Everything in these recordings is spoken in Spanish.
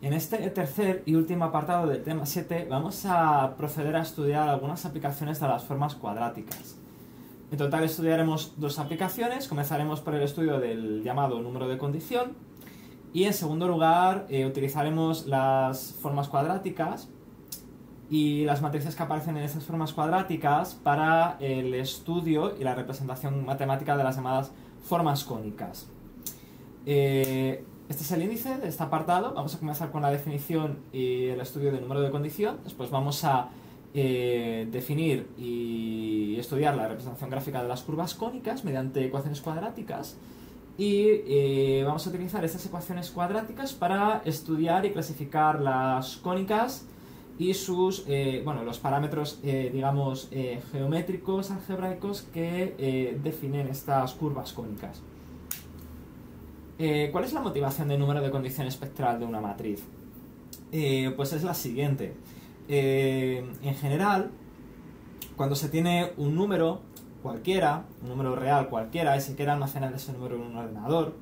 En este tercer y último apartado del tema 7 vamos a proceder a estudiar algunas aplicaciones de las formas cuadráticas. En total estudiaremos dos aplicaciones. Comenzaremos por el estudio del llamado número de condición y en segundo lugar utilizaremos las formas cuadráticas y las matrices que aparecen en estas formas cuadráticas para el estudio y la representación matemática de las llamadas formas cónicas. Este es el índice de este apartado. Vamos a comenzar con la definición y el estudio del número de condición. Después vamos a definir y estudiar la representación gráfica de las curvas cónicas mediante ecuaciones cuadráticas. Y vamos a utilizar estas ecuaciones cuadráticas para estudiar y clasificar las cónicas y sus, los parámetros, geométricos, algebraicos que definen estas curvas cónicas. ¿Cuál es la motivación del número de condición espectral de una matriz? Pues es la siguiente. En general, cuando se tiene un número cualquiera, un número real cualquiera, y se quiere almacenar ese número en un ordenador,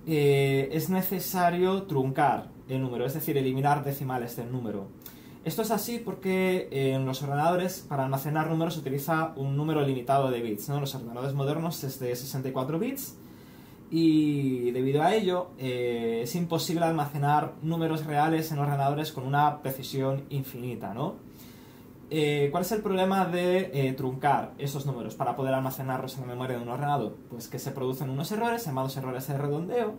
es necesario truncar el número, es decir, eliminar decimales del número. Esto es así porque en los ordenadores, para almacenar números, se utiliza un número limitado de bits, ¿no? Los ordenadores modernos es de 64 bits, y debido a ello es imposible almacenar números reales en ordenadores con una precisión infinita, ¿no? ¿Cuál es el problema de truncar esos números para poder almacenarlos en la memoria de un ordenador? Pues que se producen unos errores llamados errores de redondeo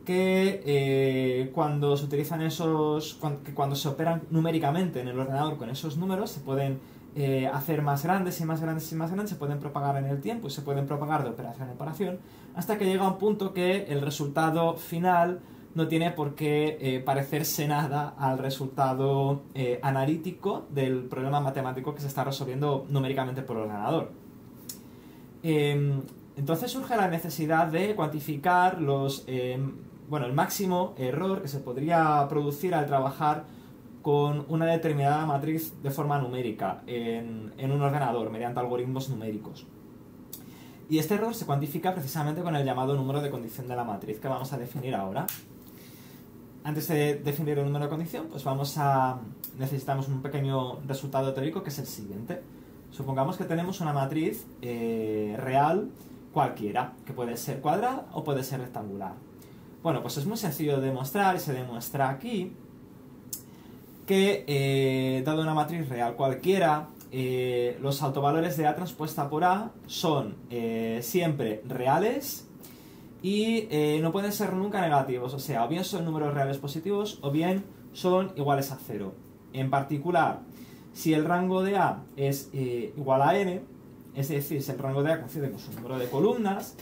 que cuando se utilizan cuando se operan numéricamente en el ordenador con esos números se pueden hacer más grandes y más grandes y más grandes, se pueden propagar en el tiempo y se pueden propagar de operación en operación hasta que llega un punto que el resultado final no tiene por qué parecerse nada al resultado analítico del problema matemático que se está resolviendo numéricamente por ordenador. Entonces surge la necesidad de cuantificar el máximo error que se podría producir al trabajar con una determinada matriz de forma numérica en un ordenador mediante algoritmos numéricos. Y este error se cuantifica precisamente con el llamado número de condición de la matriz que vamos a definir ahora. Antes de definir el número de condición, pues necesitamos un pequeño resultado teórico que es el siguiente. Supongamos que tenemos una matriz real cualquiera, que puede ser cuadrada o puede ser rectangular. Bueno, pues es muy sencillo de demostrar y se demuestra aquí que, dado una matriz real cualquiera, los autovalores de A transpuesta por A son siempre reales y no pueden ser nunca negativos, o sea, o bien son números reales positivos o bien son iguales a 0. En particular, si el rango de A es igual a n, es decir, si el rango de A coincide con su número de columnas,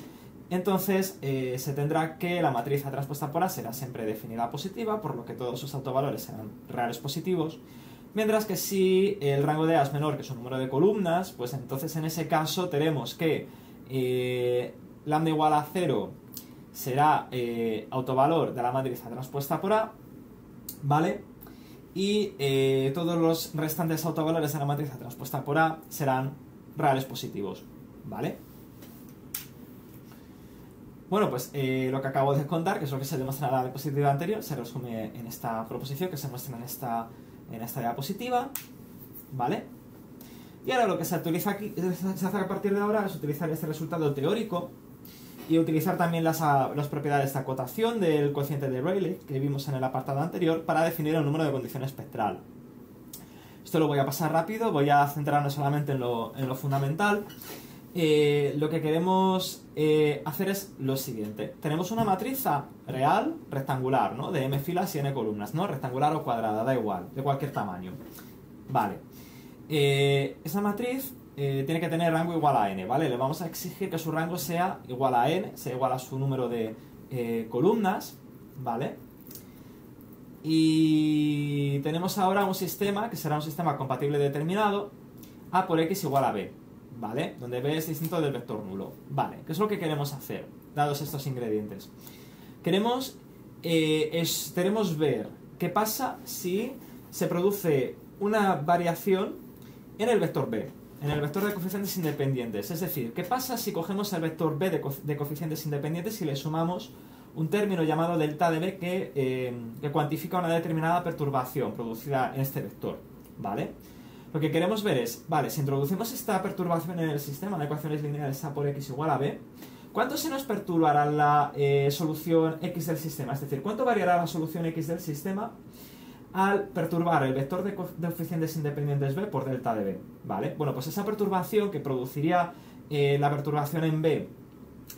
entonces se tendrá que la matriz A transpuesta por A será siempre definida positiva, por lo que todos sus autovalores serán reales positivos, mientras que si el rango de A es menor que su número de columnas, pues entonces en ese caso tenemos que lambda igual a 0 será autovalor de la matriz A transpuesta por A, ¿vale? Y todos los restantes autovalores de la matriz A transpuesta por A serán reales positivos, ¿vale? Bueno, pues lo que acabo de contar, que es lo que se demuestra en la diapositiva anterior, se resume en esta proposición que se muestra en esta diapositiva, ¿vale? Y ahora lo que se utiliza aquí, se hace a partir de ahora, es utilizar este resultado teórico y utilizar también las propiedades de acotación del cociente de Rayleigh que vimos en el apartado anterior para definir el número de condición espectral. Esto lo voy a pasar rápido, voy a centrarme solamente en lo fundamental. Lo que queremos hacer es lo siguiente. Tenemos una matriz A real, rectangular, ¿no? De m filas y n columnas, ¿no? Rectangular o cuadrada, da igual, de cualquier tamaño. Vale. Esa matriz tiene que tener rango igual a n, ¿vale? Le vamos a exigir que su rango sea igual a n, sea igual a su número de columnas, ¿vale? Y tenemos ahora un sistema que será un sistema compatible determinado A por x igual a b, ¿vale? Donde b es distinto del vector nulo. Vale, ¿qué es lo que queremos hacer, dados estos ingredientes? Queremos ver qué pasa si se produce una variación en el vector b, en el vector de coeficientes independientes. Es decir, ¿qué pasa si cogemos el vector b de coeficientes independientes y le sumamos un término llamado delta de B que cuantifica una determinada perturbación producida en este vector, ¿vale? Lo que queremos ver es, vale, si introducimos esta perturbación en el sistema de ecuaciones lineales A por X igual a B, ¿cuánto se nos perturbará la solución X del sistema? Es decir, ¿cuánto variará la solución X del sistema al perturbar el vector de coeficientes independientes B por delta de B? ¿Vale? Bueno, pues esa perturbación que produciría la perturbación en B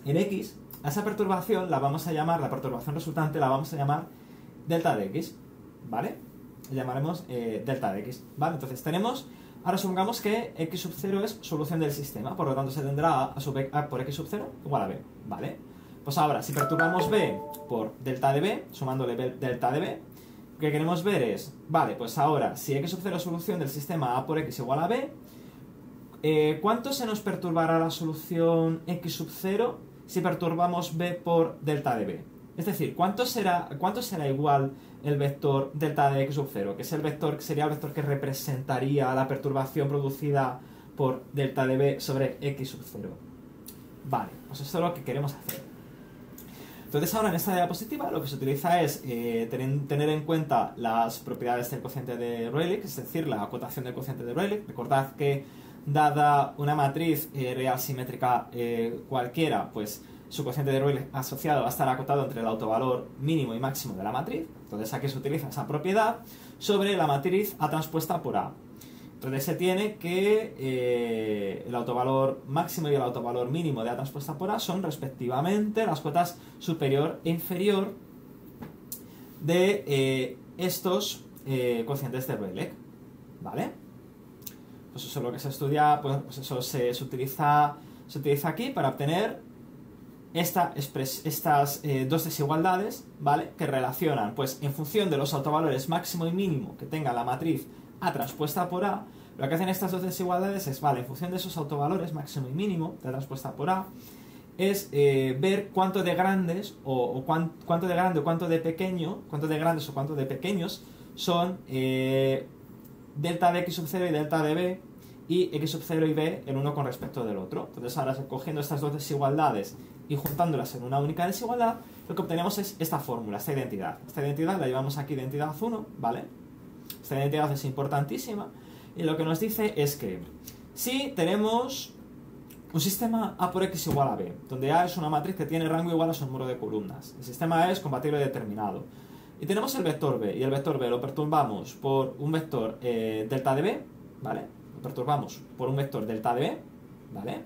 en X, a esa perturbación la vamos a llamar, la perturbación resultante la vamos a llamar delta de X, ¿vale? La llamaremos delta de X, ¿vale? Entonces tenemos, ahora supongamos que X sub 0 es solución del sistema, por lo tanto se tendrá A por X sub 0 igual a B, ¿vale? Pues ahora, si perturbamos B por delta de B, sumándole delta de B, lo que queremos ver es, vale, pues ahora, si X sub 0 es solución del sistema A por X igual a B, ¿cuánto se nos perturbará la solución X sub 0 si perturbamos B por delta de B? Es decir, ¿cuánto será igual el vector delta de X sub 0? Que es el vector, sería el vector que representaría la perturbación producida por delta de B sobre X sub 0. Vale, pues esto es lo que queremos hacer. Entonces ahora en esta diapositiva lo que se utiliza es tener en cuenta las propiedades del cociente de Rayleigh, es decir, la acotación del cociente de Rayleigh. Recordad que dada una matriz real simétrica cualquiera, pues su cociente de Rayleigh asociado va a estar acotado entre el autovalor mínimo y máximo de la matriz. Entonces aquí se utiliza esa propiedad sobre la matriz A transpuesta por A. Entonces se tiene que el autovalor máximo y el autovalor mínimo de A transpuesta por A son respectivamente las cotas superior e inferior de estos cocientes de Rayleigh, ¿vale? Pues eso es lo que se estudia, pues eso se utiliza aquí para obtener estas dos desigualdades, ¿vale? Que relacionan, pues en función de los autovalores máximo y mínimo que tenga la matriz A transpuesta por A, lo que hacen estas dos desigualdades es, vale, en función de esos autovalores máximo y mínimo de A transpuesta por A, es ver cuánto de grandes cuánto de grande o cuánto de pequeño, cuánto de grandes o cuánto de pequeños son delta de X sub 0 y delta de B, y X sub 0 y B el uno con respecto del otro. Entonces ahora cogiendo estas dos desigualdades y juntándolas en una única desigualdad, lo que obtenemos es esta fórmula, esta identidad. Esta identidad la llevamos aquí, identidad 1, ¿vale? Esta identidad es importantísima y lo que nos dice es que si tenemos un sistema A por X igual a B, donde A es una matriz que tiene rango igual a su número de columnas, el sistema A es compatible determinado, y tenemos el vector B, y el vector B lo perturbamos por un vector delta de B, ¿vale? Lo perturbamos por un vector delta de B, ¿vale?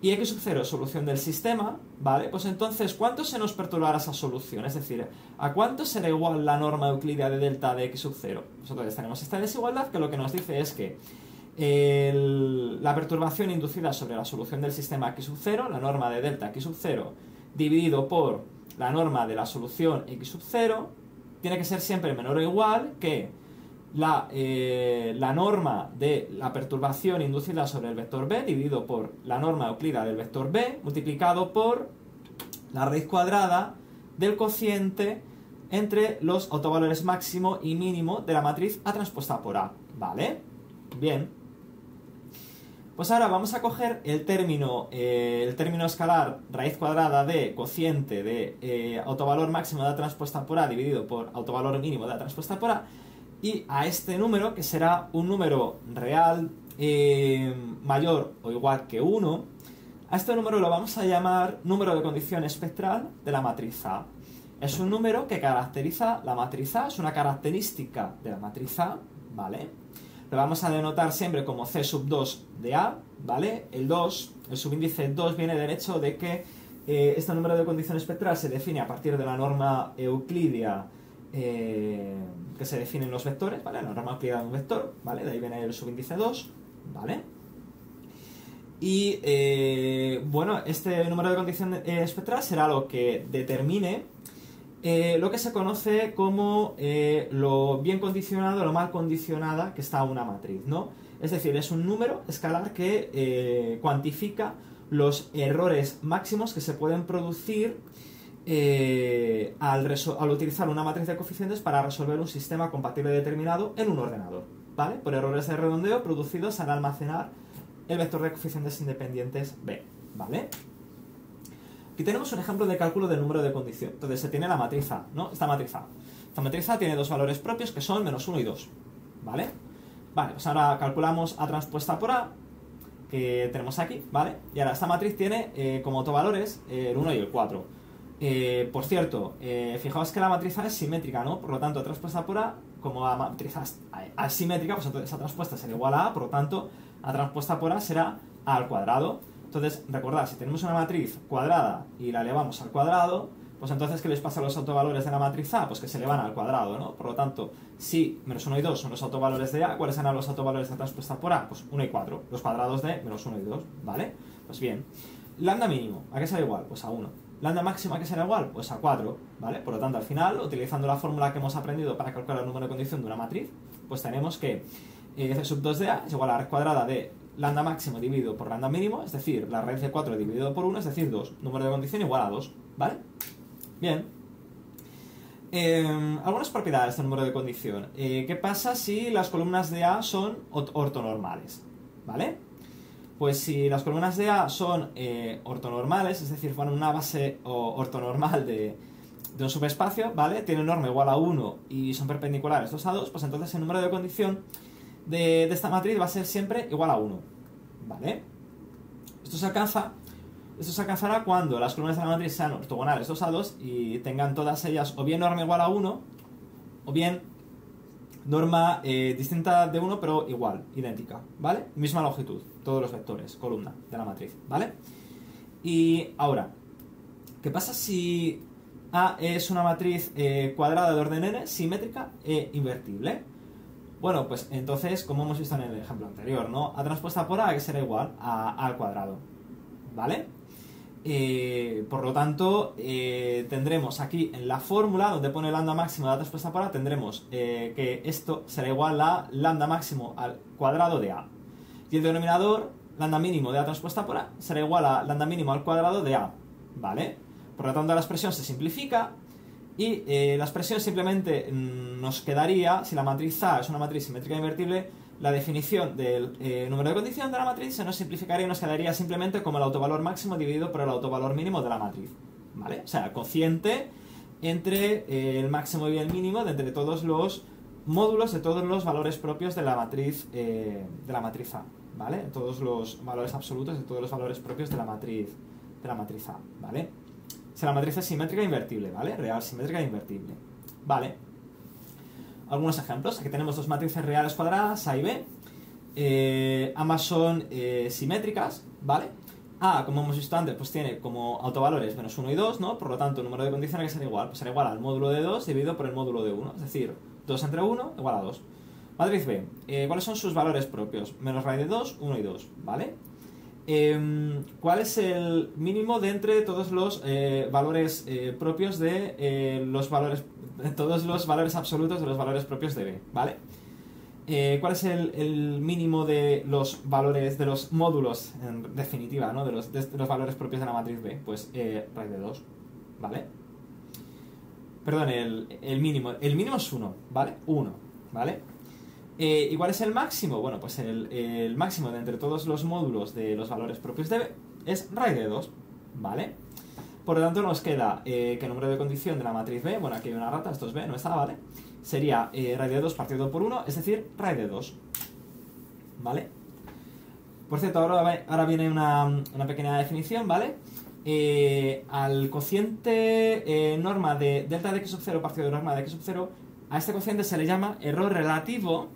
Y X sub 0 es solución del sistema, ¿vale? Pues entonces, ¿cuánto se nos perturbará esa solución? Es decir, ¿a cuánto será igual la norma euclídea de delta de X sub 0? Nosotros tenemos esta desigualdad que lo que nos dice es que la perturbación inducida sobre la solución del sistema X sub 0, la norma de delta X sub 0, dividido por la norma de la solución X sub 0, tiene que ser siempre menor o igual que la norma de la perturbación inducida sobre el vector B dividido por la norma euclídea del vector B multiplicado por la raíz cuadrada del cociente entre los autovalores máximo y mínimo de la matriz A transpuesta por A, ¿vale? Bien. Pues ahora vamos a coger el término escalar raíz cuadrada de cociente de autovalor máximo de A transpuesta por A dividido por autovalor mínimo de A transpuesta por A, y a este número, que será un número real mayor o igual que 1, a este número lo vamos a llamar número de condición espectral de la matriz A. Es un número que caracteriza la matriz A, es una característica de la matriz A, ¿vale? Lo vamos a denotar siempre como C sub 2 de A, ¿vale? El 2, el subíndice 2 viene del hecho de que este número de condición espectral se define a partir de la norma euclídea que se definen los vectores, ¿vale? La norma euclídea de un vector, ¿vale? De ahí viene el subíndice 2, ¿vale? Y bueno, este número de condición espectral será lo que determine lo que se conoce como lo bien condicionado, lo mal condicionada que está una matriz, ¿no? Es decir, es un número escalar que cuantifica los errores máximos que se pueden producir al utilizar una matriz de coeficientes para resolver un sistema compatible determinado en un ordenador, ¿vale? Por errores de redondeo producidos al almacenar el vector de coeficientes independientes B, ¿vale? Aquí tenemos un ejemplo de cálculo del número de condición. Entonces se tiene la matriz A, ¿no? Esta matriz A. Esta matriz A tiene dos valores propios que son menos 1 y 2, ¿vale? Vale, pues ahora calculamos A transpuesta por A, que tenemos aquí, ¿vale? Y ahora esta matriz tiene como autovalores el 1 y el 4. Por cierto, fijaos que la matriz A es simétrica, ¿no? Por lo tanto, A transpuesta por A, como la matriz A es simétrica, pues entonces A transpuesta será igual a A, por lo tanto, A transpuesta por A será A al cuadrado. Entonces, recordad, si tenemos una matriz cuadrada y la elevamos al cuadrado, pues entonces, ¿qué les pasa a los autovalores de la matriz A? Pues que se elevan al cuadrado, ¿no? Por lo tanto, si menos 1 y 2 son los autovalores de A, ¿cuáles serán los autovalores de A transpuesta por A? Pues 1 y 4, los cuadrados de menos 1 y 2, ¿vale? Pues bien, lambda mínimo, ¿a qué será igual? Pues a 1. Lambda máximo, ¿a qué será igual? Pues a 4, ¿vale? Por lo tanto, al final, utilizando la fórmula que hemos aprendido para calcular el número de condición de una matriz, pues tenemos que c sub 2 de A es igual a la raíz cuadrada de lambda máximo dividido por lambda mínimo, es decir, la raíz de 4 dividido por 1, es decir, 2. Número de condición igual a 2, ¿vale? Bien. Algunas propiedades del número de condición. ¿Qué pasa si las columnas de A son ortonormales? ¿Vale? Pues si las columnas de A son ortonormales, es decir, forman una base ortonormal de un subespacio, ¿vale? Tienen norma igual a 1 y son perpendiculares 2 a 2, pues entonces el número de condición de esta matriz va a ser siempre igual a 1, ¿vale? Esto se alcanzará cuando las columnas de la matriz sean ortogonales 2 a 2 y tengan todas ellas o bien norma igual a 1 o bien norma distinta de 1 pero igual, idéntica, ¿vale? Misma longitud, todos los vectores, columna de la matriz, ¿vale? Y ahora, ¿qué pasa si A es una matriz cuadrada de orden n, simétrica e invertible? Bueno, pues entonces, como hemos visto en el ejemplo anterior, ¿no? A transpuesta por A que será igual a al cuadrado, ¿vale? Por lo tanto, tendremos aquí en la fórmula donde pone lambda máximo de A transpuesta por A, tendremos que esto será igual a lambda máximo al cuadrado de A. Y el denominador, lambda mínimo de A transpuesta por A, será igual a lambda mínimo al cuadrado de A, ¿vale? Por lo tanto, la expresión se simplifica y la expresión simplemente nos quedaría, si la matriz A es una matriz simétrica e invertible, la definición del número de condición de la matriz se nos simplificaría y nos quedaría simplemente como el autovalor máximo dividido por el autovalor mínimo de la matriz, ¿vale? O sea, cociente entre el máximo y el mínimo de entre todos los módulos de todos los valores propios de la matriz A, ¿vale? Todos los valores absolutos de todos los valores propios de la matriz A, ¿vale? Si la matriz es simétrica e invertible, ¿vale? Real, simétrica e invertible, ¿vale? Algunos ejemplos. Aquí tenemos dos matrices reales cuadradas, A y B. Ambas son simétricas, ¿vale? A, como hemos visto antes, pues tiene como autovalores menos 1 y 2, ¿no? Por lo tanto, el número de condiciones que será igual. Pues será igual al módulo de 2 dividido por el módulo de 1. Es decir, 2 entre 1 igual a 2. Matriz B. ¿Cuáles son sus valores propios? Menos raíz de 2, 1 y 2, ¿vale? ¿Cuál es el mínimo de entre todos los valores propios de todos los valores absolutos de los valores propios de B, ¿vale? ¿Cuál es el mínimo de los valores de los módulos en definitiva, ¿no? de los valores propios de la matriz B? Pues raíz de 2, ¿vale? Perdón, el mínimo es 1, ¿vale? 1, ¿vale? ¿Y cuál es el máximo? Bueno, pues el máximo de entre todos los módulos de los valores propios de B es raíz de 2, ¿vale? Por lo tanto nos queda que el número de condición de la matriz B, bueno, aquí hay una rata, esto es B, no está, ¿vale? Sería raíz de 2 partido por 1, es decir, raíz de 2, ¿vale? Por cierto, ahora viene una pequeña definición, ¿vale? Al cociente norma de delta de x sub 0 partido de norma de x sub 0, a este cociente se le llama error relativo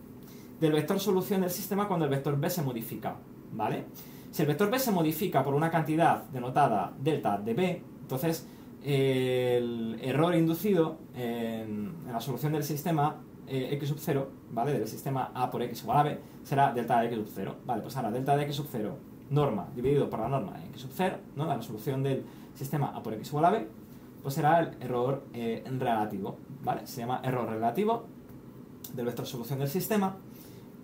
del vector solución del sistema cuando el vector b se modifica, ¿vale? Si el vector b se modifica por una cantidad denotada delta de b, entonces el error inducido en la solución del sistema x sub 0, ¿vale? Del sistema a por x igual a b, será delta de x sub 0, ¿vale? Pues ahora delta de x sub 0, norma dividido por la norma de x sub 0, ¿no? La solución del sistema a por x igual a b, pues será el error relativo, ¿vale? Se llama error relativo del vector solución del sistema,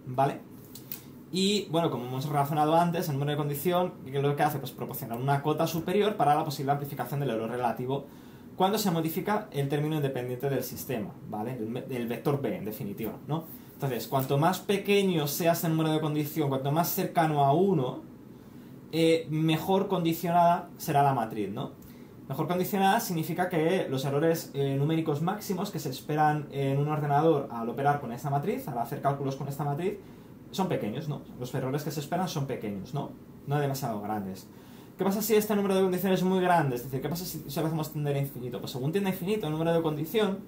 ¿vale? Y, bueno, como hemos relacionado antes, el número de condición, ¿qué es lo que hace? Pues proporcionar una cota superior para la posible amplificación del error relativo cuando se modifica el término independiente del sistema, ¿vale? El vector b, en definitiva, ¿no? Entonces, cuanto más pequeño sea ese número de condición, cuanto más cercano a 1, mejor condicionada será la matriz, ¿no? Mejor condicionada significa que los errores numéricos máximos que se esperan en un ordenador al operar con esta matriz, al hacer cálculos con esta matriz, son pequeños, ¿no? Los errores que se esperan son pequeños, ¿no? No demasiado grandes. ¿Qué pasa si este número de condiciones es muy grande? Es decir, ¿qué pasa si lo hacemos tender a infinito? Pues según tiende a infinito el número de condición,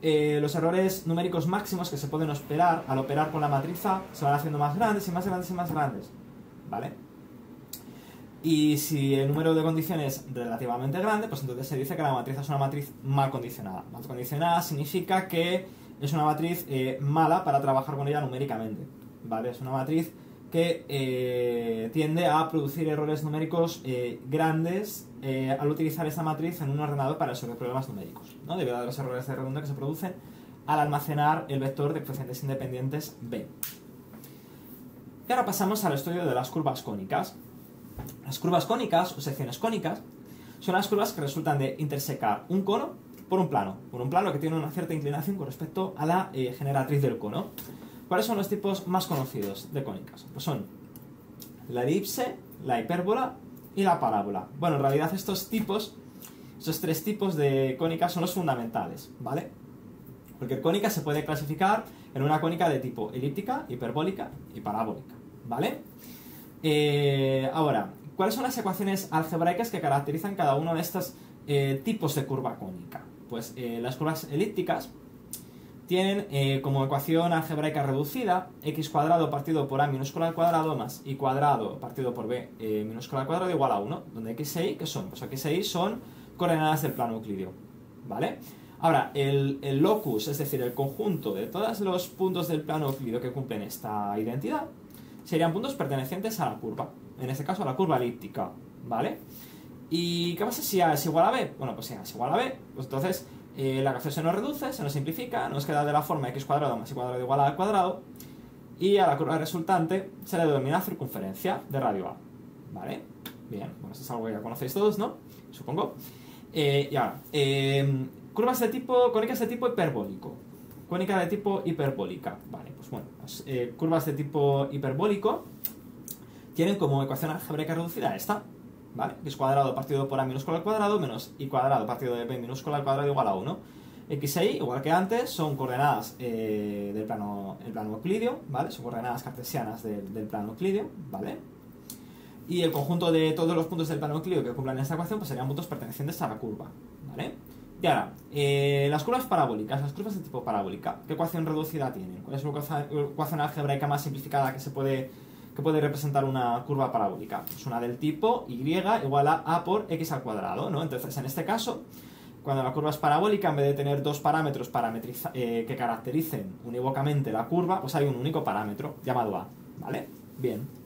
los errores numéricos máximos que se pueden esperar al operar con la matriz A se van haciendo más grandes y más grandes y más grandes, ¿vale? Y si el número de condiciones es relativamente grande, pues entonces se dice que la matriz es una matriz mal condicionada. Mal condicionada significa que es una matriz mala para trabajar con ella numéricamente, ¿vale? Es una matriz que tiende a producir errores numéricos grandes al utilizar esta matriz en un ordenador para resolver problemas numéricos, ¿no? Debido a los errores de redundancia que se producen al almacenar el vector de coeficientes independientes b. Y ahora pasamos al estudio de las curvas cónicas. Las curvas cónicas o secciones cónicas son las curvas que resultan de intersecar un cono por un plano que tiene una cierta inclinación con respecto a la generatriz del cono. ¿Cuáles son los tipos más conocidos de cónicas? Pues son la elipse, la hipérbola y la parábola. Bueno, en realidad estos tres tipos de cónicas son los fundamentales, ¿vale? Cualquier cónica se puede clasificar en una cónica de tipo elíptica, hiperbólica y parabólica, ¿vale? Ahora, ¿cuáles son las ecuaciones algebraicas que caracterizan cada uno de estos tipos de curva cónica? Pues las curvas elípticas tienen como ecuación algebraica reducida x cuadrado partido por a minúscula al cuadrado más y cuadrado partido por b minúscula al cuadrado igual a 1, donde x e y, ¿qué son? Pues x e y son coordenadas del plano euclídeo, ¿vale? Ahora, el locus, es decir, el conjunto de todos los puntos del plano euclídeo que cumplen esta identidad, serían puntos pertenecientes a la curva, en este caso a la curva elíptica, ¿vale? ¿Y qué pasa si A es igual a B? Bueno, pues si A es igual a B, pues entonces la ecuación se nos reduce, se nos simplifica, nos queda de la forma x cuadrado más y cuadrado igual a al cuadrado, y a la curva resultante se le denomina circunferencia de radio A, ¿vale? Bien, bueno, esto es algo que ya conocéis todos, ¿no? Supongo. Y ahora, cónicas de tipo hiperbólico. Cónica de tipo hiperbólica. Vale, pues bueno, las curvas de tipo hiperbólico tienen como ecuación algebraica reducida esta, ¿vale? X cuadrado partido por a minúscula al cuadrado menos y cuadrado partido de b minúscula al cuadrado igual a 1. X e y, igual que antes, son coordenadas del plano euclídeo, ¿vale? Son coordenadas cartesianas del plano euclídeo, ¿vale? Y el conjunto de todos los puntos del plano euclídeo que cumplan esta ecuación pues serían puntos pertenecientes a la curva, ¿vale? Y ahora, las curvas parabólicas, las curvas de tipo parabólica, ¿qué ecuación reducida tienen? ¿Cuál es la ecuación algebraica más simplificada que puede representar una curva parabólica? Es una del tipo y igual a a por x al cuadrado, ¿no? Entonces, en este caso, cuando la curva es parabólica, en vez de tener dos parámetros que caractericen unívocamente la curva, pues hay un único parámetro llamado a, ¿vale? Bien.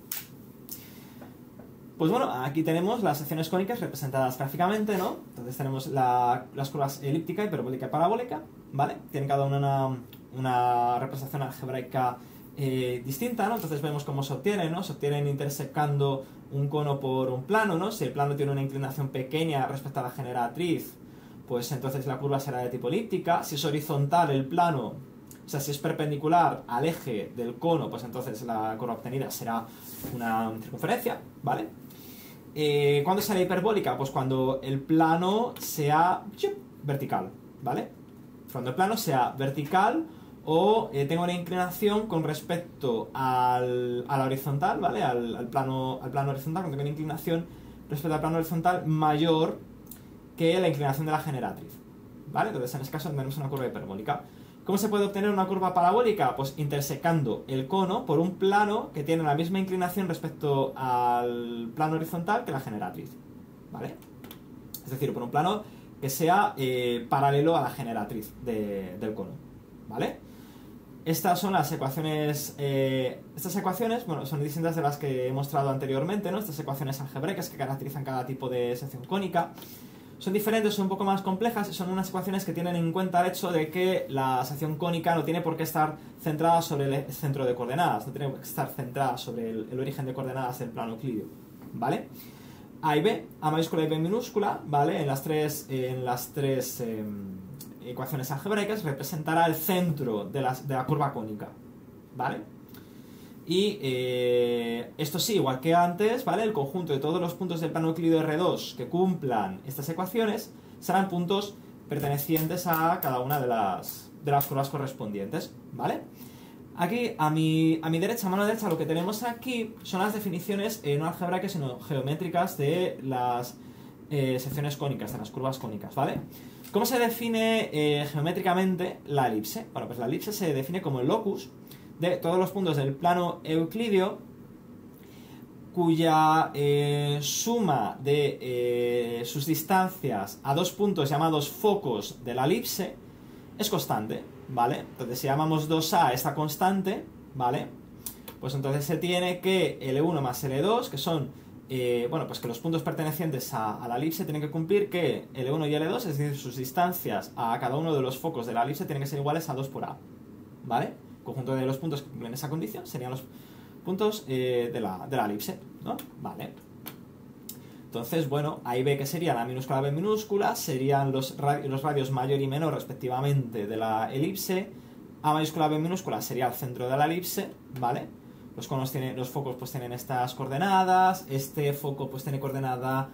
Pues bueno, aquí tenemos las secciones cónicas representadas gráficamente, ¿no? Entonces tenemos las curvas elíptica, hiperbólica y parabólica, ¿vale? Tienen cada una una representación algebraica distinta, ¿no? Entonces vemos cómo se obtienen, ¿no? Se obtienen intersecando un cono por un plano, ¿no? Si el plano tiene una inclinación pequeña respecto a la generatriz, pues entonces la curva será de tipo elíptica. Si es horizontal el plano, o sea, si es perpendicular al eje del cono, pues entonces la curva obtenida será una circunferencia, ¿vale? ¿Cuándo será hiperbólica? Pues cuando el plano sea vertical, ¿vale? Cuando el plano sea vertical o tenga una inclinación con respecto a la horizontal, ¿vale? Al plano horizontal, cuando tenga una inclinación respecto al plano horizontal mayor que la inclinación de la generatriz, ¿vale? Entonces en este caso tenemos una curva hiperbólica. ¿Cómo se puede obtener una curva parabólica? Pues intersecando el cono por un plano que tiene la misma inclinación respecto al plano horizontal que la generatriz, ¿vale? Es decir, por un plano que sea paralelo a la generatriz del cono, ¿vale? Estas son las ecuaciones, bueno, son distintas de las que he mostrado anteriormente, ¿no? Estas ecuaciones algebraicas que caracterizan cada tipo de sección cónica. Son diferentes, son un poco más complejas, son unas ecuaciones que tienen en cuenta el hecho de que la sección cónica no tiene por qué estar centrada sobre el centro de coordenadas, no tiene que estar centrada sobre el origen de coordenadas del plano euclídeo, ¿vale? A y B, A mayúscula y B minúscula, ¿vale? En las tres ecuaciones algebraicas representará el centro de la curva cónica, ¿vale? Y esto sí, igual que antes, ¿vale? El conjunto de todos los puntos del plano euclídeo R2 que cumplan estas ecuaciones serán puntos pertenecientes a cada una de las curvas correspondientes, ¿vale? Aquí, a mi derecha, a mano derecha, lo que tenemos aquí son las definiciones no algebraicas, sino geométricas de las secciones cónicas, de las curvas cónicas, ¿vale? ¿Cómo se define geométricamente la elipse? Bueno, pues la elipse se define como el locus de todos los puntos del plano euclídeo cuya suma de sus distancias a dos puntos llamados focos de la elipse es constante, ¿vale? Entonces si llamamos 2A a esta constante, ¿vale? Pues entonces se tiene que L1 más L2, que son, bueno, pues que los puntos pertenecientes a la elipse tienen que cumplir que L1 y L2, es decir, sus distancias a cada uno de los focos de la elipse tienen que ser iguales a 2 por A, ¿vale? Conjunto de los puntos que cumplen esa condición serían los puntos de la elipse, ¿no? Vale. Entonces, bueno, ahí ve que sería la minúscula B minúscula, serían los radios mayor y menor respectivamente de la elipse. A mayúscula B minúscula sería el centro de la elipse, ¿vale? Los focos pues tienen estas coordenadas, este foco pues tiene coordenada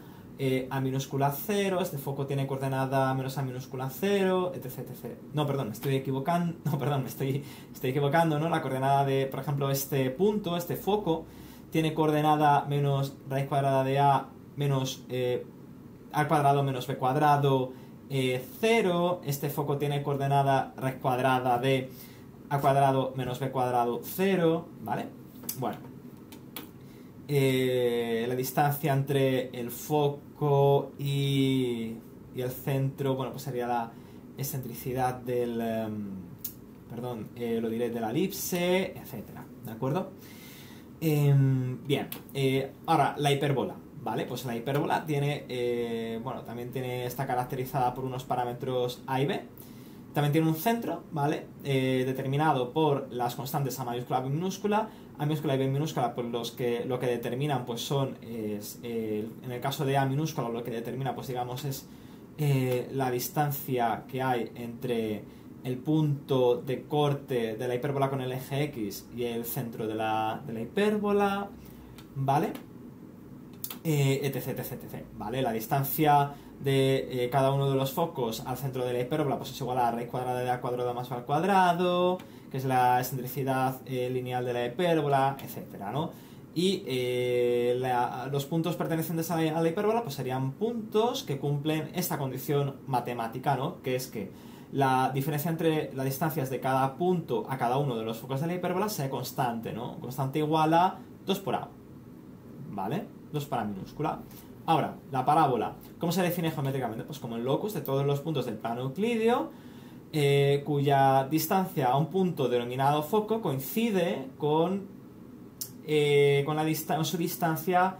A minúscula 0, este foco tiene coordenada menos A minúscula 0, etc, etc. No, perdón, me estoy equivocando, estoy equivocando, ¿no? La coordenada de, por ejemplo, este punto, este foco, tiene coordenada menos raíz cuadrada de A menos A cuadrado menos B cuadrado 0, este foco tiene coordenada raíz cuadrada de A cuadrado menos B cuadrado 0, ¿vale? Bueno. La distancia entre el foco y el centro, bueno, pues sería la excentricidad del, perdón, lo diré, de la elipse, etcétera, ¿de acuerdo? Bien, ahora la hipérbola, ¿vale? Pues la hipérbola tiene, bueno, también está caracterizada por unos parámetros A y B. También tiene un centro, ¿vale? Determinado por las constantes A mayúscula, B minúscula. A minúscula y B minúscula, pues lo que determinan, pues son, en el caso de A minúscula, lo que determina, pues digamos, es la distancia que hay entre el punto de corte de la hipérbola con el eje X y el centro de la hipérbola, ¿vale? Etc, etc, etc, ¿vale? La distancia de cada uno de los focos al centro de la hipérbola pues es igual a la raíz cuadrada de A cuadrado más B al cuadrado, que es la excentricidad lineal de la hipérbola, etcétera, ¿no? Y los puntos pertenecientes a la hipérbola pues serían puntos que cumplen esta condición matemática, ¿no? Que es que la diferencia entre las distancias de cada punto a cada uno de los focos de la hipérbola sea constante, ¿no? Constante igual a 2 por A, ¿vale? 2 por A minúscula. Ahora, la parábola, ¿cómo se define geométricamente? Pues como el locus de todos los puntos del plano euclídeo, cuya distancia a un punto denominado foco coincide con su distancia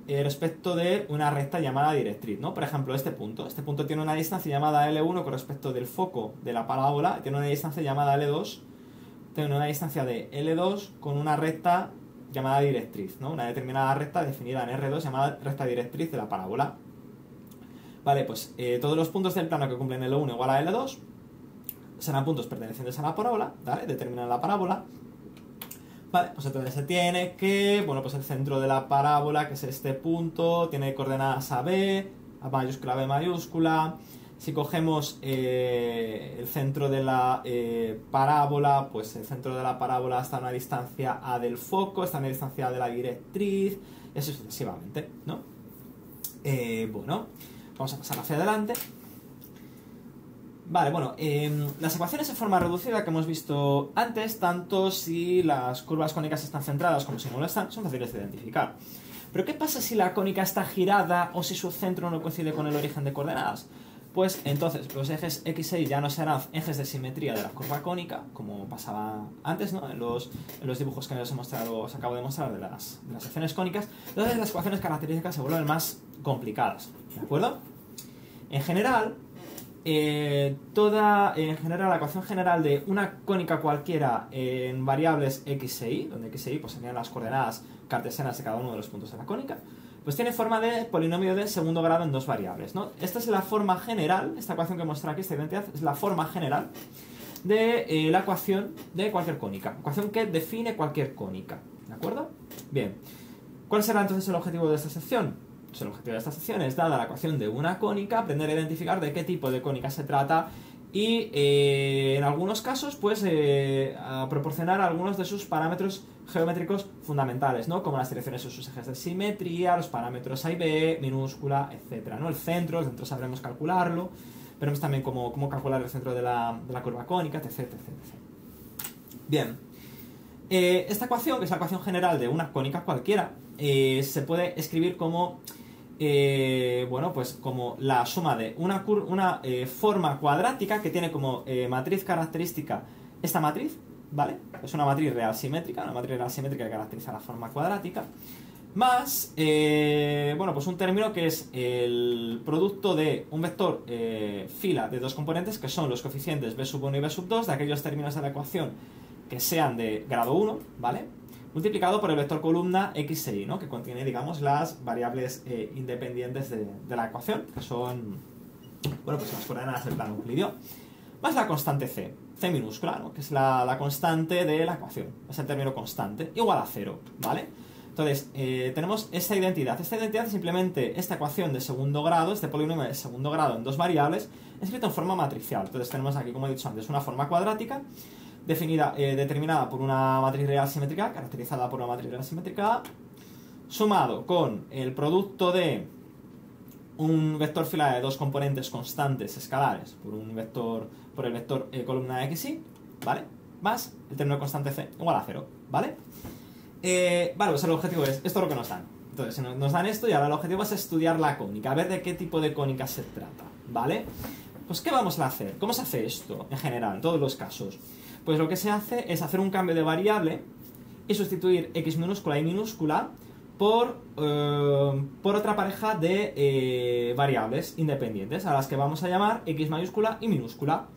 respecto de una recta llamada directriz, ¿no? Por ejemplo, este punto tiene una distancia llamada L1 con respecto del foco de la parábola, tiene una distancia llamada L2, tiene una distancia de L2 con una recta llamada directriz, ¿no? Una determinada recta definida en R2 llamada recta directriz de la parábola. Vale, pues todos los puntos del plano que cumplen L1 igual a L2 serán puntos pertenecientes a la parábola, ¿vale? Determinan la parábola. Vale, pues entonces se tiene que, bueno, pues el centro de la parábola, que es este punto, tiene coordenadas a B, A mayúscula, B mayúscula. Si cogemos el centro de la parábola, pues el centro de la parábola está a una distancia A del foco, está a una distancia A de la directriz, y así sucesivamente, ¿no? Bueno, vamos a pasar hacia adelante. Vale, bueno, las ecuaciones en forma reducida que hemos visto antes, tanto si las curvas cónicas están centradas como si no lo están, son fáciles de identificar. Pero ¿qué pasa si la cónica está girada o si su centro no coincide con el origen de coordenadas? Pues entonces los ejes X e Y ya no serán ejes de simetría de la curva cónica, como pasaba antes, ¿no? En los dibujos que os acabo de mostrar de las secciones cónicas. Entonces las ecuaciones características se vuelven más complicadas, ¿de acuerdo? En general, la ecuación general de una cónica cualquiera en variables X e Y, donde X e Y pues serían las coordenadas cartesianas de cada uno de los puntos de la cónica, pues tiene forma de polinomio de segundo grado en dos variables, ¿no? Esta es la forma general, esta ecuación que muestra aquí, esta identidad, es la forma general de la ecuación de cualquier cónica, ecuación que define cualquier cónica, ¿de ¿de acuerdo? Bien, ¿cuál será entonces el objetivo de esta sección? Pues el objetivo de esta sección es, dada la ecuación de una cónica, aprender a identificar de qué tipo de cónica se trata y en algunos casos pues a proporcionar algunos de sus parámetros geométricos fundamentales, ¿no? Como las direcciones o sus ejes de simetría, los parámetros A y B, minúscula, etcétera, ¿no? El centro sabremos calcularlo, veremos también cómo calcular el centro de la curva cónica, etcétera, etcétera. Bien, esta ecuación, que es la ecuación general de una cónica cualquiera, se puede escribir como bueno, pues como la suma de una forma cuadrática que tiene como matriz característica esta matriz, ¿vale? Es una matriz real simétrica que caracteriza la forma cuadrática, más, bueno, pues un término que es el producto de un vector fila de dos componentes que son los coeficientes b1 y b2 de aquellos términos de la ecuación que sean de grado 1, ¿vale? Multiplicado por el vector columna x e y, ¿no? Que contiene, digamos, las variables independientes de la ecuación, que son, bueno, pues las coordenadas del plano euclidio, más la constante c minúscula, ¿no? Que es la constante de la ecuación, es el término constante, igual a 0, ¿vale? Entonces, tenemos esta identidad. Esta identidad es simplemente esta ecuación de segundo grado, este polinomio de segundo grado en dos variables, escrito en forma matricial. Entonces tenemos aquí, como he dicho antes, una forma cuadrática, determinada por una matriz real simétrica, caracterizada por una matriz real simétrica A, sumado con el producto de un vector fila de dos componentes constantes escalares por el vector columna xy, ¿vale? Más el término constante c igual a 0, ¿vale? Vale, pues el objetivo es, esto es lo que nos dan. Entonces nos dan esto y ahora el objetivo es estudiar la cónica, a ver de qué tipo de cónica se trata, ¿vale? Pues ¿qué vamos a hacer? ¿Cómo se hace esto en general, en todos los casos? Pues lo que se hace es hacer un cambio de variable y sustituir x minúscula y minúscula por otra pareja de variables independientes a las que vamos a llamar x mayúscula y minúscula.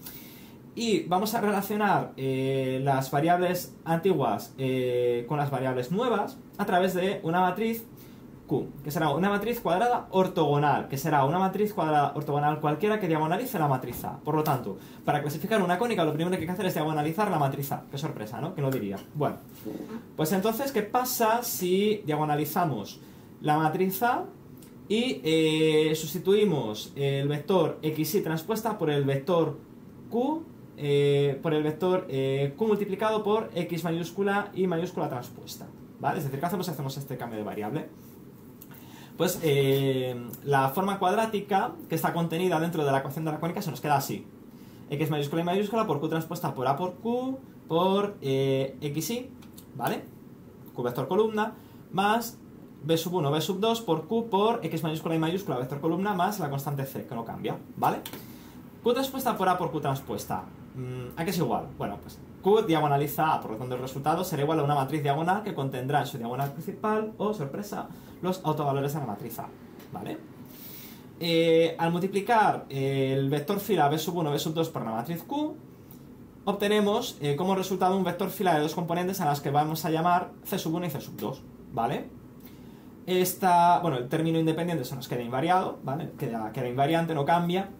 Y vamos a relacionar las variables antiguas con las variables nuevas a través de una matriz Q, que será una matriz cuadrada ortogonal, que será una matriz cuadrada ortogonal cualquiera que diagonalice la matriz A. Por lo tanto, para clasificar una cónica lo primero que hay que hacer es diagonalizar la matriz A. Qué sorpresa, ¿no? ¿Quién lo diría? Bueno, pues entonces, ¿qué pasa si diagonalizamos la matriz A y sustituimos el vector xy transpuesta por el vector Q, Q multiplicado por x mayúscula y mayúscula transpuesta, ¿vale? Es decir, ¿qué hacemos? Hacemos este cambio de variable. Pues la forma cuadrática que está contenida dentro de la ecuación de la cónica se nos queda así: x mayúscula y mayúscula por q transpuesta por a por q por xy, ¿vale? Q vector columna más b1, b2 por q por x mayúscula y mayúscula vector columna más la constante c, que no cambia, ¿vale? Q transpuesta por a por q transpuesta, ¿a qué es igual? Bueno, pues Q diagonaliza A, por lo tanto el resultado será igual a una matriz diagonal que contendrá en su diagonal principal, o sorpresa, los autovalores de la matriz A, ¿vale? Al multiplicar el vector fila b1, b2 por la matriz Q, obtenemos como resultado un vector fila de dos componentes a las que vamos a llamar c1 y c2, ¿vale? Bueno, el término independiente se nos queda invariado, ¿vale? Queda invariante, no cambia.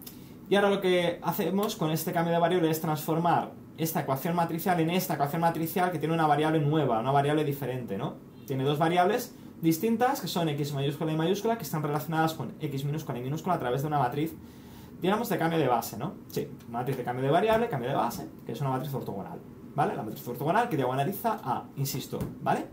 Y ahora lo que hacemos con este cambio de variable es transformar esta ecuación matricial en esta ecuación matricial que tiene una variable nueva, una variable diferente, ¿no? Tiene dos variables distintas que son x mayúscula y mayúscula, que están relacionadas con x minúscula y minúscula a través de una matriz, digamos, de cambio de base, ¿no? Sí, una matriz de cambio de variable, cambio de base, que es una matriz ortogonal, ¿vale? La matriz ortogonal que diagonaliza A, insisto, ¿vale?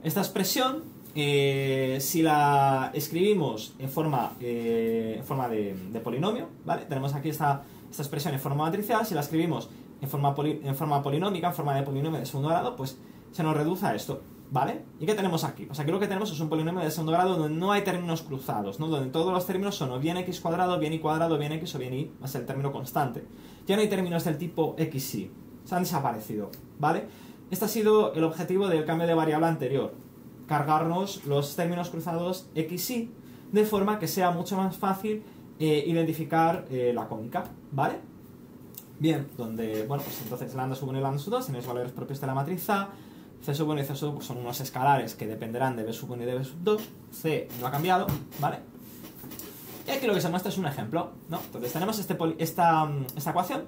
Esta expresión, si la escribimos en forma de polinomio, ¿vale? Tenemos aquí esta expresión en forma matricial. Si la escribimos en forma polinómica, en forma de polinomio de segundo grado, pues se nos reduce a esto, ¿vale? ¿Y qué tenemos aquí? Pues aquí lo que tenemos es un polinomio de segundo grado donde no hay términos cruzados, ¿no? Donde todos los términos son o bien x cuadrado, bien y cuadrado, bien x o bien y, más el término constante. Ya no hay términos del tipo xy, se han desaparecido, ¿vale? Este ha sido el objetivo del cambio de variable anterior: cargarnos los términos cruzados xy de forma que sea mucho más fácil identificar la cónica, ¿vale? Bien, donde, bueno, pues entonces lambda sub 1 y lambda sub 2 tenéis valores propios de la matriz A, c sub 1 y c sub 2 pues son unos escalares que dependerán de b sub 1 y de b sub 2, c no ha cambiado, ¿vale? Y aquí lo que se muestra es un ejemplo, ¿no? Entonces tenemos esta ecuación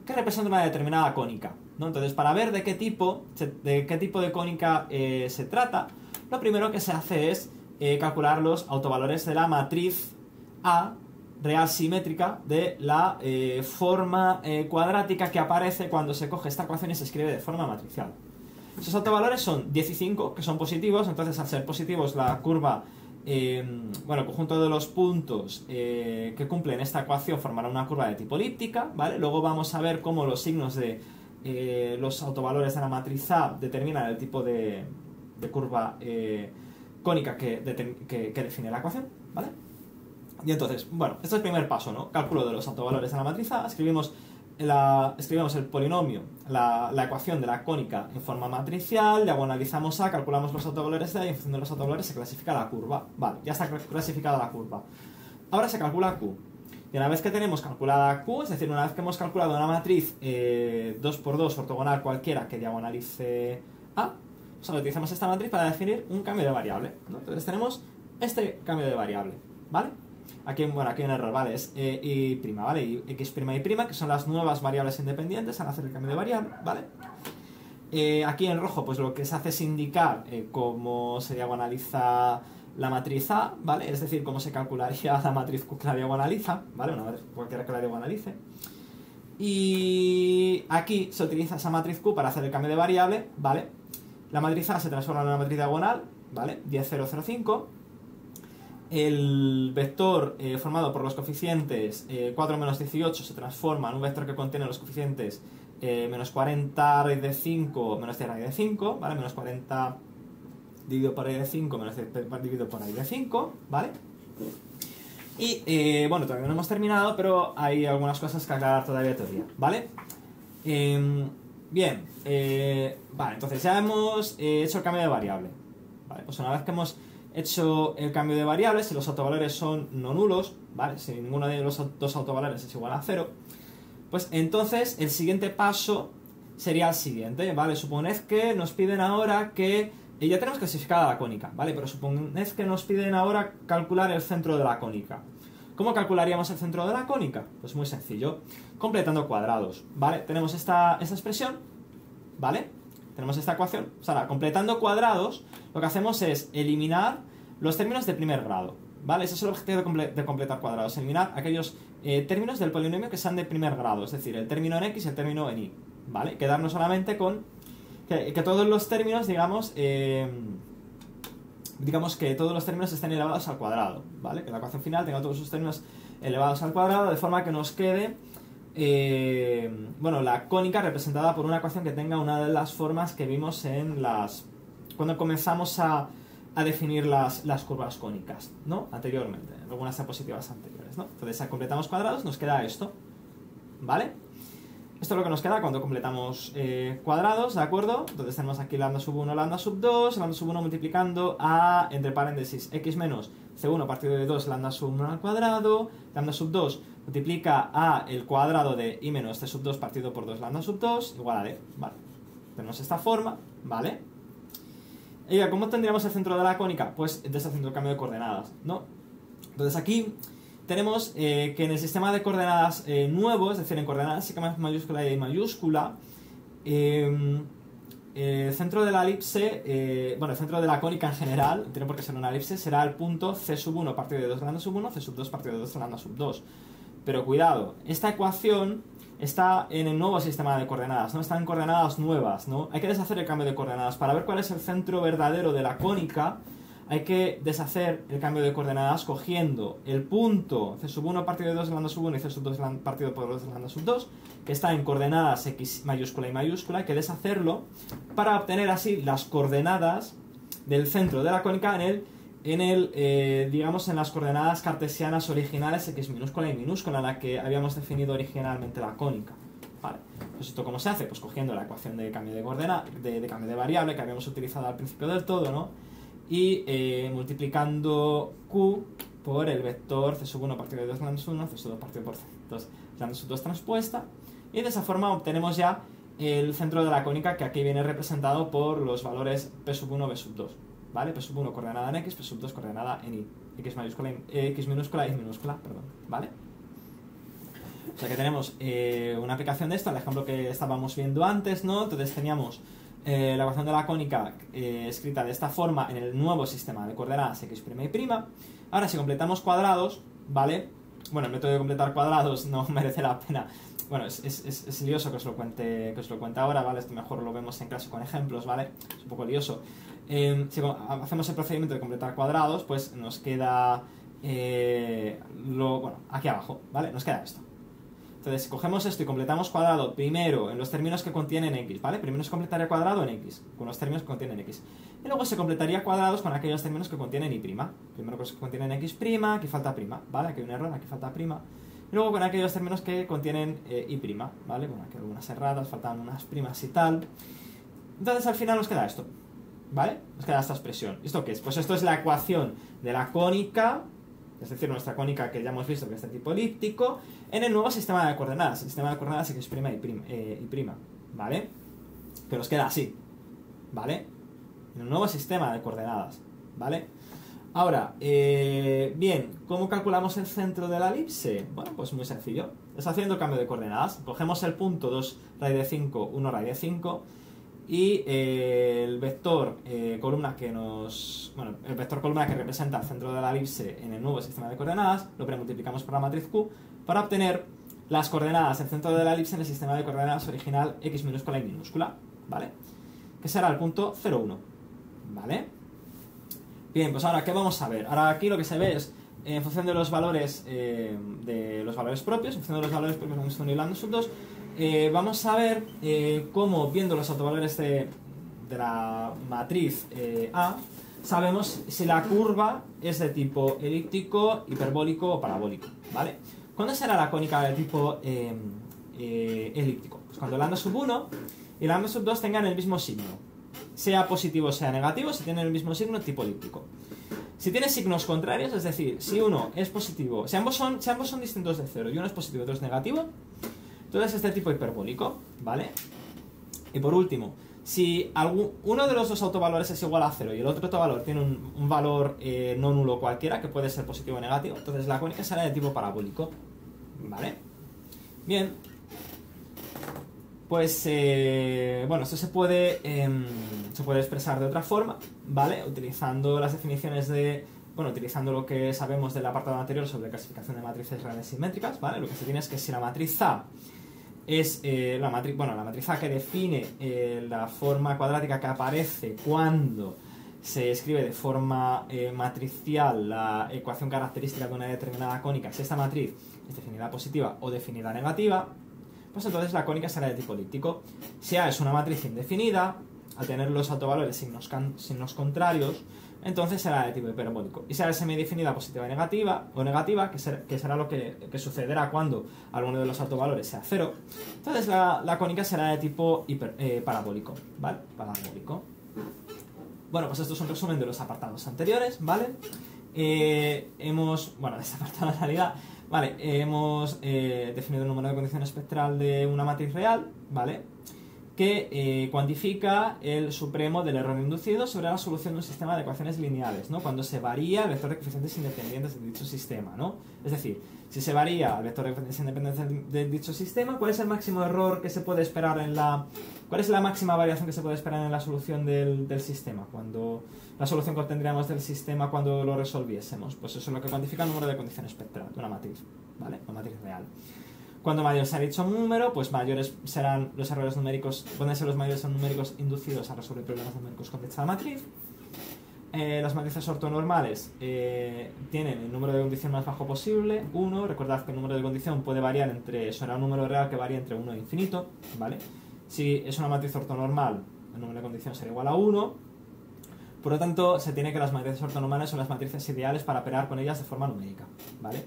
que representa una determinada cónica, ¿no? Entonces, para ver de qué tipo de cónica se trata, lo primero que se hace es calcular los autovalores de la matriz A real simétrica de la forma cuadrática que aparece cuando se coge esta ecuación y se escribe de forma matricial. Esos autovalores son 10 y 5, que son positivos, entonces al ser positivos la curva, bueno, el conjunto de los puntos que cumplen esta ecuación formará una curva de tipo elíptica, ¿vale? Luego vamos a ver cómo los signos de los autovalores de la matriz A determinan el tipo de curva cónica que define la ecuación, ¿vale? Y entonces, bueno, este es el primer paso, ¿no? Cálculo de los autovalores de la matriz A, escribimos el polinomio, la ecuación de la cónica en forma matricial, diagonalizamos A, calculamos los autovalores de A y en función de los autovalores se clasifica la curva. Vale, ya está clasificada la curva. Ahora se calcula Q. Y una vez que tenemos calculada Q, es decir, una vez que hemos calculado una matriz 2×2 ortogonal cualquiera que diagonalice A, pues ahora utilizamos esta matriz para definir un cambio de variable, ¿no? Entonces tenemos este cambio de variable, ¿vale? Aquí, bueno, aquí hay un error, ¿vale? Es y', ¿vale? Y x' y', que son las nuevas variables independientes al hacer el cambio de variable, ¿vale? Aquí en rojo, pues lo que se hace es indicar cómo se diagonaliza la matriz A, ¿vale? Es decir, cómo se calcularía la matriz Q que la diagonaliza, ¿vale? Una vez cualquiera que la diagonalice. Y aquí se utiliza esa matriz Q para hacer el cambio de variable, ¿vale? La matriz A se transforma en una matriz diagonal, ¿vale? 10, 0, 0, 5. El vector formado por los coeficientes 4 menos 18 se transforma en un vector que contiene los coeficientes menos 40 raíz de 5 menos 10 raíz de 5, ¿vale? Menos 40 dividido por raíz de 5 menos 10 dividido por raíz de 5, ¿vale? Y bueno, todavía no hemos terminado, pero hay algunas cosas que aclarar todavía de teoría, ¿vale? Bien, vale, entonces ya hemos hecho el cambio de variable, ¿vale? Pues una vez que hemos hecho el cambio de variables, si los autovalores son no nulos, ¿vale? Si ninguno de los dos autovalores es igual a 0, pues entonces el siguiente paso sería el siguiente, ¿vale? Suponed que nos piden ahora que... ya tenemos clasificada la cónica, ¿vale? Pero suponed que nos piden ahora calcular el centro de la cónica. ¿Cómo calcularíamos el centro de la cónica? Pues muy sencillo, completando cuadrados, ¿vale? Tenemos esta expresión, ¿vale? Tenemos esta ecuación. O sea, completando cuadrados, lo que hacemos es eliminar los términos de primer grado, ¿vale? Ese es el objetivo de completar cuadrados, eliminar aquellos términos del polinomio que sean de primer grado, es decir, el término en x y el término en y, ¿vale? Quedarnos solamente con que todos los términos, digamos que todos los términos estén elevados al cuadrado, ¿vale? Que la ecuación final tenga todos sus términos elevados al cuadrado, de forma que nos quede bueno, la cónica representada por una ecuación que tenga una de las formas que vimos en cuando comenzamos a definir las curvas cónicas, ¿no? Anteriormente, en algunas diapositivas anteriores, ¿no? Entonces, completamos cuadrados, nos queda esto, ¿vale? Esto es lo que nos queda cuando completamos cuadrados, ¿de acuerdo? Entonces tenemos aquí lambda sub 1, lambda sub 2, lambda sub 1 multiplicando a, entre paréntesis, x menos c1 partido de 2 lambda sub 1 al cuadrado, lambda sub 2 multiplica a el cuadrado de i menos c sub 2 partido por 2 lambda sub 2 igual a d, ¿vale? Tenemos esta forma, ¿vale? Y ¿cómo tendríamos el centro de la cónica? Pues deshaciendo el cambio de coordenadas, ¿no? Entonces aquí tenemos que en el sistema de coordenadas nuevo, es decir, en coordenadas mayúscula y mayúscula, el centro de la elipse, bueno, el centro de la cónica en general, tiene por qué ser una elipse, será el punto c sub 1 partido de 2 lambda sub 1, c sub 2 partido de 2 lambda sub 2. Pero cuidado, esta ecuación está en el nuevo sistema de coordenadas, ¿no? Están en coordenadas nuevas, ¿no? Hay que deshacer el cambio de coordenadas. Para ver cuál es el centro verdadero de la cónica, hay que deshacer el cambio de coordenadas cogiendo el punto c sub 1 partido de 2 lambda sub 1 y c sub 2 partido por 2 lambda sub 2, que está en coordenadas x mayúscula y mayúscula. Hay que deshacerlo para obtener así las coordenadas del centro de la cónica digamos, en las coordenadas cartesianas originales x minúscula y minúscula, en la que habíamos definido originalmente la cónica. Vale. Pues esto ¿cómo se hace? Pues cogiendo la ecuación de cambio de cambio de variable que habíamos utilizado al principio del todo, ¿no? Y multiplicando q por el vector c sub 1 partido de 2 lambda sub 1, c sub 2 partido por 2 lambda sub 2 transpuesta, y de esa forma obtenemos ya el centro de la cónica, que aquí viene representado por los valores p sub 1, b sub 2, ¿vale? P sub 1 coordenada en x, p sub 2 coordenada en y, x minúscula y minúscula, perdón, ¿vale? O sea que tenemos una aplicación de esto, el ejemplo que estábamos viendo antes, ¿no? Entonces teníamos la ecuación de la cónica escrita de esta forma en el nuevo sistema de coordenadas x' y'. Ahora si completamos cuadrados, ¿vale? Bueno, el método de completar cuadrados no merece la pena. Bueno, es lioso que os lo cuente ahora, ¿vale? Esto mejor lo vemos en clase con ejemplos, ¿vale? Es un poco lioso. Si hacemos el procedimiento de completar cuadrados, pues nos queda bueno, aquí abajo, ¿vale? Nos queda esto. Entonces, si cogemos esto y completamos cuadrado primero en los términos que contienen x, ¿vale? Primero se completaría cuadrado en x, con los términos que contienen x. Y luego se completaría cuadrados con aquellos términos que contienen y'. Primero que contienen x', aquí falta prima, ¿vale? Aquí hay un error, aquí falta prima. Y luego con aquellos términos que contienen y', ¿vale? Bueno, aquí hay algunas erradas, faltan unas primas y tal. Entonces, al final nos queda esto, ¿vale? Nos queda esta expresión. ¿Esto qué es? Pues esto es la ecuación de la cónica, es decir, nuestra cónica que ya hemos visto que es de tipo elíptico, en el nuevo sistema de coordenadas, el sistema de coordenadas x' y prima, ¿vale? Que nos queda así, ¿vale? En el nuevo sistema de coordenadas, ¿vale? Ahora, bien, ¿cómo calculamos el centro de la elipse? Bueno, pues muy sencillo, es haciendo el cambio de coordenadas. Cogemos el punto 2 raíz de 5, 1 raíz de 5, y el vector columna que el vector columna que representa el centro de la elipse en el nuevo sistema de coordenadas lo premultiplicamos por la matriz Q para obtener las coordenadas del centro de la elipse en el sistema de coordenadas original x minúscula y minúscula, ¿vale? Que será el punto 0, 1, ¿vale? Bien, pues ahora, ¿qué vamos a ver? Ahora aquí lo que se ve es, en función de los valores propios, en función de los valores propios vamos a ir hablando sub 2, vamos a ver cómo, viendo los autovalores de la matriz A, sabemos si la curva es de tipo elíptico, hiperbólico o parabólico, ¿vale? ¿Cuándo será la cónica de tipo elíptico? Pues cuando lambda sub 1 y lambda sub 2 tengan el mismo signo, sea positivo o sea negativo, si tienen el mismo signo, tipo elíptico. Si tiene signos contrarios, es decir, si uno es positivo, si ambos son distintos de 0 y uno es positivo y otro es negativo, entonces es de tipo hiperbólico, ¿vale? Y por último, si uno de los dos autovalores es igual a 0 y el otro autovalor tiene un valor no nulo cualquiera, que puede ser positivo o negativo, entonces la cónica será de tipo parabólico, ¿vale? Bien, pues bueno, esto se puede expresar de otra forma, ¿vale? Utilizando las definiciones utilizando lo que sabemos del apartado anterior sobre clasificación de matrices reales simétricas, ¿vale? Lo que se tiene es que si la matriz A es la matriz A que define la forma cuadrática que aparece cuando se escribe de forma matricial la ecuación característica de una determinada cónica, si esta matriz es definida positiva o definida negativa, pues entonces la cónica será de tipo elíptico. Si A es una matriz indefinida, al tener los autovalores signos contrarios, entonces será de tipo hiperbólico. Y si A es semidefinida positiva o negativa, que será lo que sucederá cuando alguno de los autovalores sea 0, entonces la cónica será de tipo parabólico, ¿vale? Parabólico. Bueno, pues esto es un resumen de los apartados anteriores, ¿vale? De este apartado en realidad, ¿vale? Hemos definido el número de condición espectral de una matriz real, ¿vale? Que cuantifica el supremo del error inducido sobre la solución de un sistema de ecuaciones lineales, ¿no? Cuando se varía el vector de coeficientes independientes de dicho sistema, ¿no? Es decir, si se varía el vector de coeficientes independientes de dicho sistema, ¿cuál es el máximo error que se puede esperar cuál es la máxima variación que se puede esperar en la solución del sistema? Cuando la solución que obtendríamos del sistema cuando lo resolviésemos. Pues eso es lo que cuantifica el número de condición espectral de una matriz, ¿vale? Una matriz real. Cuando mayor sea dicho número, pues mayores serán los errores numéricos, pueden ser los mayores numéricos inducidos a resolver problemas numéricos con dicha matriz. Las matrices ortonormales tienen el número de condición más bajo posible, 1. Recordad que el número de condición puede variar será un número real que varía entre 1 e infinito, ¿vale? Si es una matriz ortonormal, el número de condición será igual a 1. Por lo tanto, se tiene que las matrices ortonormales son las matrices ideales para operar con ellas de forma numérica, ¿vale?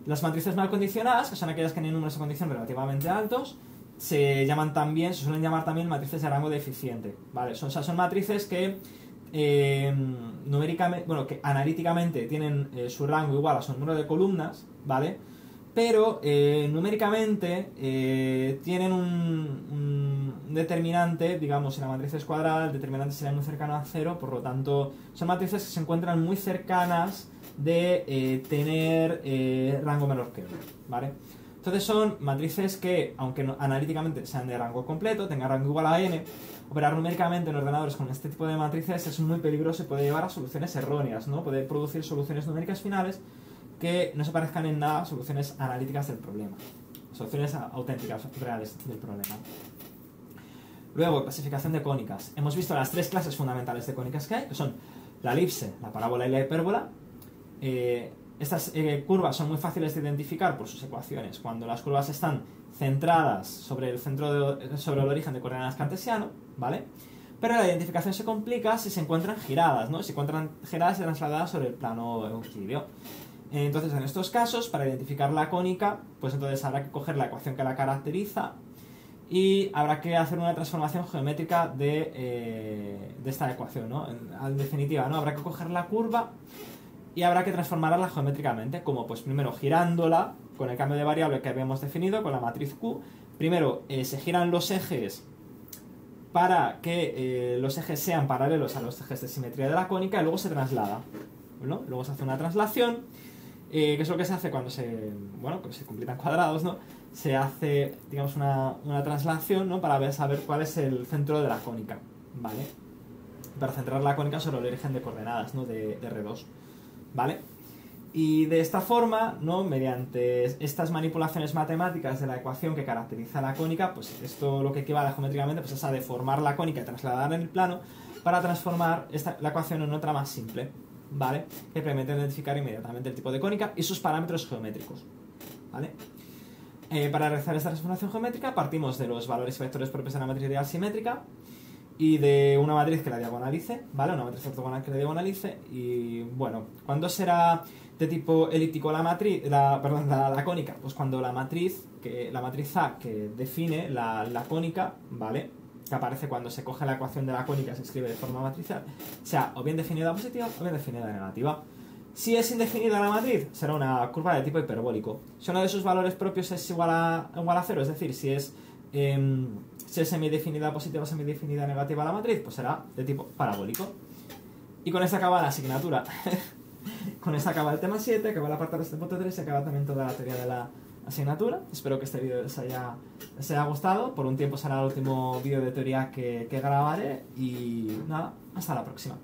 Las matrices mal condicionadas, que son aquellas que tienen números de condición relativamente altos, se suelen llamar también matrices de rango deficiente, ¿vale? Son matrices que que analíticamente tienen su rango igual a su número de columnas, ¿vale? Pero numéricamente tienen un determinante, digamos, si la matriz es cuadrada, el determinante sería muy cercano a 0, por lo tanto, son matrices que se encuentran muy cercanas de tener rango menor que 1, ¿vale? Entonces son matrices que, aunque analíticamente sean de rango completo, tengan rango igual a n, operar numéricamente en ordenadores con este tipo de matrices es muy peligroso y puede llevar a soluciones erróneas, ¿no? Puede producir soluciones numéricas finales que no se parezcan en nada a soluciones analíticas del problema, soluciones auténticas, reales del problema. Luego, clasificación de cónicas. Hemos visto las 3 clases fundamentales de cónicas que hay, que son la elipse, la parábola y la hipérbola. Estas curvas son muy fáciles de identificar por sus ecuaciones. Cuando las curvas están centradas sobre el sobre el origen de coordenadas cartesiano, ¿vale? Pero la identificación se complica si se encuentran giradas, ¿no? Si se encuentran giradas y trasladadas sobre el plano euclídeo. Entonces, en estos casos, para identificar la cónica, pues entonces habrá que coger la ecuación que la caracteriza y habrá que hacer una transformación geométrica de esta ecuación, ¿no? En definitiva, ¿no? Habrá que coger la curva y habrá que transformarla geométricamente, como pues primero girándola con el cambio de variable que habíamos definido, con la matriz Q. Primero se giran los ejes para que los ejes sean paralelos a los ejes de simetría de la cónica y luego se traslada, ¿no? Luego se hace una traslación, que es lo que se hace cuando se completan cuadrados, ¿no? Se hace, digamos, una traslación, ¿no? Para saber cuál es el centro de la cónica, ¿vale? Para centrar la cónica sobre el origen de coordenadas, ¿no? De R2. ¿Vale? Y de esta forma, ¿no? Mediante estas manipulaciones matemáticas de la ecuación que caracteriza la cónica, pues esto lo que equivale geométricamente pues es a deformar la cónica y trasladarla en el plano para transformar la ecuación en otra más simple, ¿vale? Que permite identificar inmediatamente el tipo de cónica y sus parámetros geométricos, ¿vale? Para realizar esta transformación geométrica partimos de los valores y vectores propios de la matriz ideal simétrica y de una matriz que la diagonalice, ¿vale? Una matriz ortogonal que la diagonalice. Y bueno, ¿cuándo será de tipo elíptico la cónica? Pues cuando la matriz A que define la cónica, ¿vale? Que aparece cuando se coge la ecuación de la cónica y se escribe de forma matricial, sea o bien definida positiva o bien definida negativa. Si es indefinida la matriz, será una curva de tipo hiperbólico. Si uno de sus valores propios es igual a 0, es decir, si es semidefinida positiva o semidefinida negativa la matriz, pues será de tipo parabólico. Y con esto acaba la asignatura. Con esto acaba el tema 7, acaba la parte de este punto 3 y acaba también toda la teoría de la asignatura. Espero que este vídeo les haya gustado. Por un tiempo será el último vídeo de teoría que grabaré. Y nada, hasta la próxima.